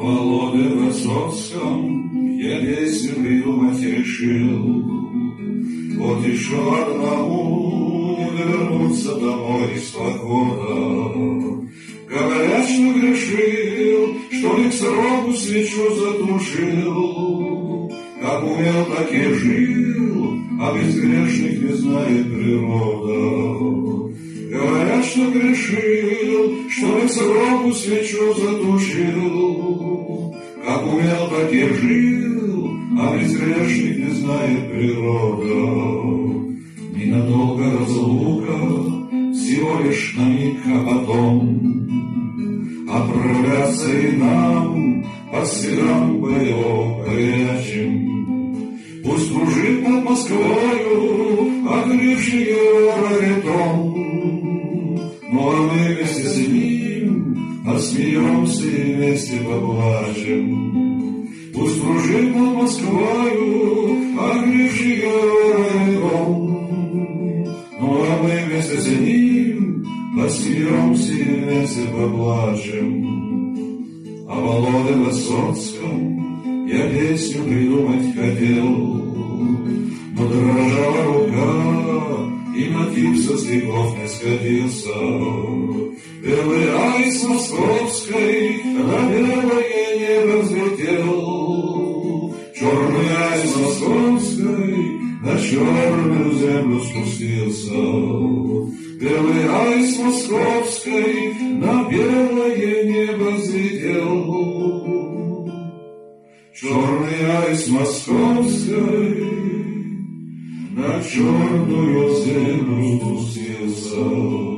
Володе Высоцком я песню придумать решил. Вот еще одному не вернуться домой из похода. Говорят, что грешил, что не к сроку свечу затушил. Как умел, так и жил, а безгрешных не знает природа. Говорят, что грешил, что не к сроку свечу затушил. Как умел, так и жил, а безгрешных не знает природа. Ненадолго разлука, всего лишь на миг, а потом отправляться и нам по следам боевым горячим. Пусть кружит над Москвою огревший его раритон, ну а мы вместе с ним осмеемся и вместе поплачем. Пусть кружит над Москвою огревший его раритон, ну а мы вместе с ним посмеемся и вместе поплачем. О Володе Высоцком я песню придумать хотел, но дрожала рука, и мотив со стихов не скатился. Белый айс московской на белое небо взлетел, черный айс московской на черную землю спустился. Белый айс московской на белое небо взлетел, черный айс московской на черную землю спустился.